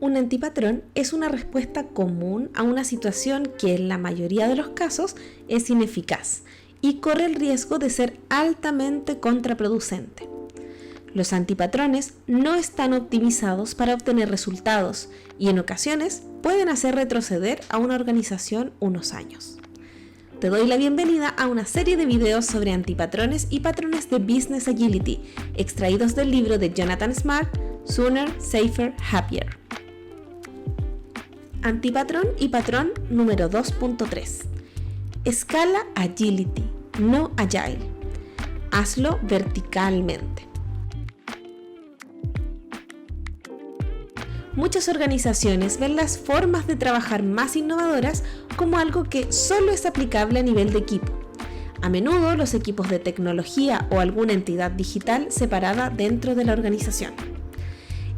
Un antipatrón es una respuesta común a una situación que en la mayoría de los casos es ineficaz y corre el riesgo de ser altamente contraproducente. Los antipatrones no están optimizados para obtener resultados y en ocasiones pueden hacer retroceder a una organización unos años. Te doy la bienvenida a una serie de videos sobre antipatrones y patrones de Business Agility, extraídos del libro de Jonathan Smart, Sooner, Safer, Happier. Antipatrón y patrón número 2.3. Escala Agility, no Agile. Hazlo verticalmente. Muchas organizaciones ven las formas de trabajar más innovadoras como algo que solo es aplicable a nivel de equipo. A menudo los equipos de tecnología o alguna entidad digital separada dentro de la organización.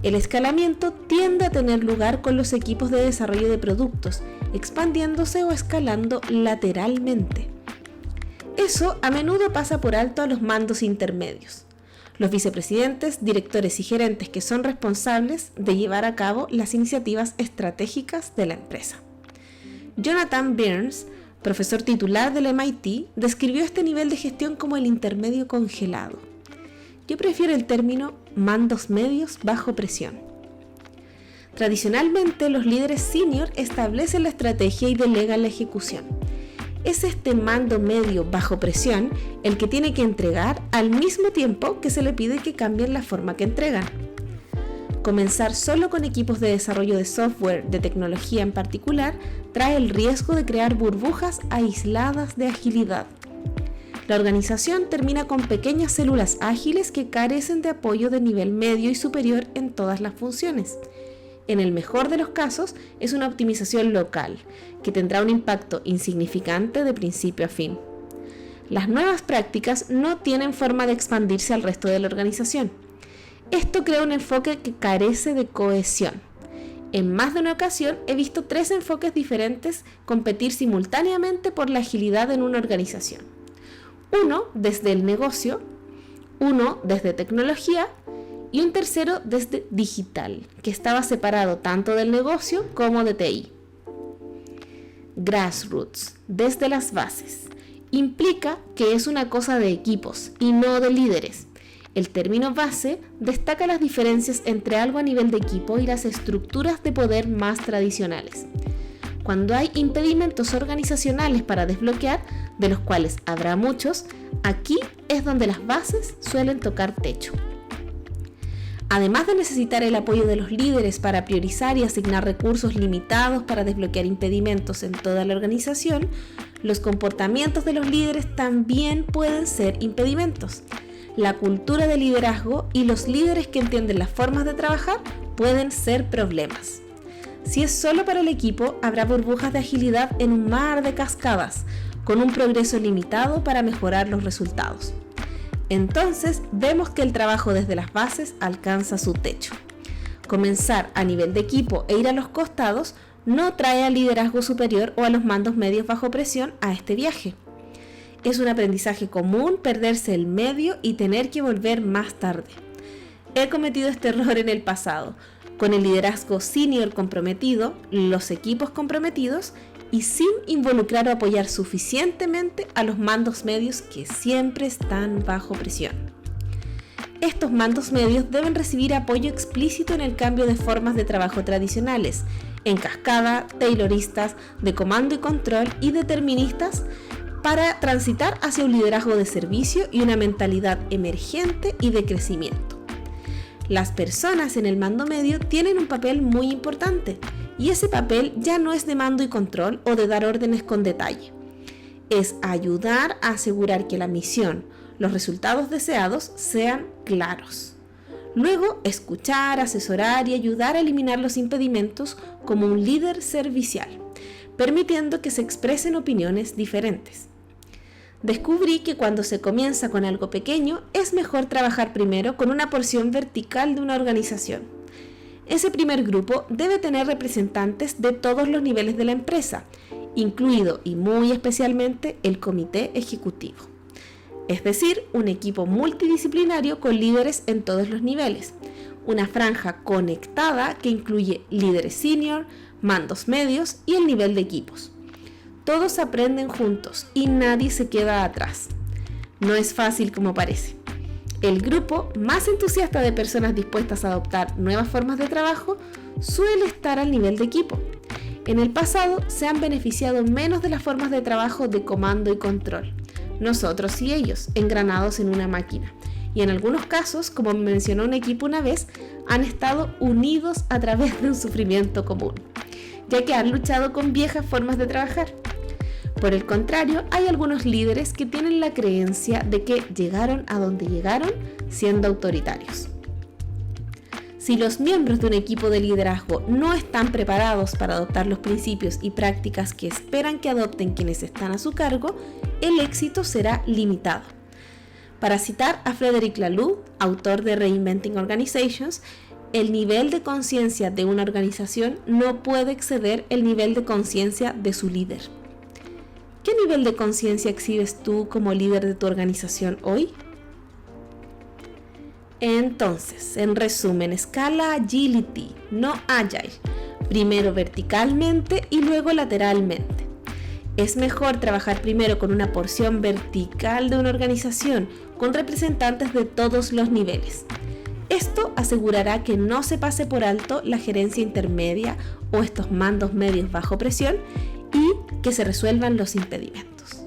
El escalamiento tiende a tener lugar con los equipos de desarrollo de productos, expandiéndose o escalando lateralmente. Eso a menudo pasa por alto a los mandos intermedios, los vicepresidentes, directores y gerentes que son responsables de llevar a cabo las iniciativas estratégicas de la empresa. Jonathan Burns, profesor titular del MIT, describió este nivel de gestión como el intermedio congelado. Yo prefiero el término mandos medios bajo presión. Tradicionalmente, los líderes senior establecen la estrategia y delegan la ejecución. Es este mando medio bajo presión el que tiene que entregar al mismo tiempo que se le pide que cambien la forma que entregan. Comenzar solo con equipos de desarrollo de software de tecnología en particular trae el riesgo de crear burbujas aisladas de agilidad. La organización termina con pequeñas células ágiles que carecen de apoyo de nivel medio y superior en todas las funciones. En el mejor de los casos, es una optimización local, que tendrá un impacto insignificante de principio a fin. Las nuevas prácticas no tienen forma de expandirse al resto de la organización. Esto crea un enfoque que carece de cohesión. En más de una ocasión he visto 3 enfoques diferentes competir simultáneamente por la agilidad en una organización. Uno desde el negocio, uno desde tecnología y un tercero desde digital, que estaba separado tanto del negocio como de TI. Grassroots, desde las bases, implica que es una cosa de equipos y no de líderes. El término base destaca las diferencias entre algo a nivel de equipo y las estructuras de poder más tradicionales. Cuando hay impedimentos organizacionales para desbloquear, de los cuales habrá muchos, aquí es donde las bases suelen tocar techo. Además de necesitar el apoyo de los líderes para priorizar y asignar recursos limitados para desbloquear impedimentos en toda la organización, los comportamientos de los líderes también pueden ser impedimentos. La cultura de liderazgo y los líderes que entienden las formas de trabajar pueden ser problemas. Si es solo para el equipo, habrá burbujas de agilidad en un mar de cascadas, con un progreso limitado para mejorar los resultados. Entonces, vemos que el trabajo desde las bases alcanza su techo. Comenzar a nivel de equipo e ir a los costados no trae al liderazgo superior o a los mandos medios bajo presión a este viaje. Es un aprendizaje común perderse el medio y tener que volver más tarde. He cometido este error en el pasado, con el liderazgo senior comprometido, los equipos comprometidos y sin involucrar o apoyar suficientemente a los mandos medios que siempre están bajo presión. Estos mandos medios deben recibir apoyo explícito en el cambio de formas de trabajo tradicionales, en cascada, tayloristas, de comando y control y deterministas, para transitar hacia un liderazgo de servicio y una mentalidad emergente y de crecimiento. Las personas en el mando medio tienen un papel muy importante, y ese papel ya no es de mando y control o de dar órdenes con detalle. Es ayudar a asegurar que la misión, los resultados deseados sean claros. Luego, escuchar, asesorar y ayudar a eliminar los impedimentos como un líder servicial, permitiendo que se expresen opiniones diferentes. Descubrí que cuando se comienza con algo pequeño, es mejor trabajar primero con una porción vertical de una organización. Ese primer grupo debe tener representantes de todos los niveles de la empresa, incluido y muy especialmente el comité ejecutivo. Es decir, un equipo multidisciplinario con líderes en todos los niveles. una franja conectada que incluye líderes senior, mandos medios y el nivel de equipos. Todos aprenden juntos y nadie se queda atrás. No es fácil como parece. El grupo más entusiasta de personas dispuestas a adoptar nuevas formas de trabajo suele estar al nivel de equipo. En el pasado se han beneficiado menos de las formas de trabajo de comando y control, nosotros y ellos, engranados en una máquina. Y en algunos casos, como mencionó un equipo una vez, han estado unidos a través de un sufrimiento común, ya que han luchado con viejas formas de trabajar. Por el contrario, hay algunos líderes que tienen la creencia de que llegaron a donde llegaron siendo autoritarios. Si los miembros de un equipo de liderazgo no están preparados para adoptar los principios y prácticas que esperan que adopten quienes están a su cargo, el éxito será limitado. Para citar a Frederic Laloux, autor de Reinventing Organizations, el nivel de conciencia de una organización no puede exceder el nivel de conciencia de su líder. ¿Qué nivel de conciencia exhibes tú como líder de tu organización hoy? Entonces, en resumen, escala Agility, no Agile. Primero verticalmente y luego lateralmente. Es mejor trabajar primero con una porción vertical de una organización, con representantes de todos los niveles. Esto asegurará que no se pase por alto la gerencia intermedia o estos mandos medios bajo presión y que se resuelvan los impedimentos.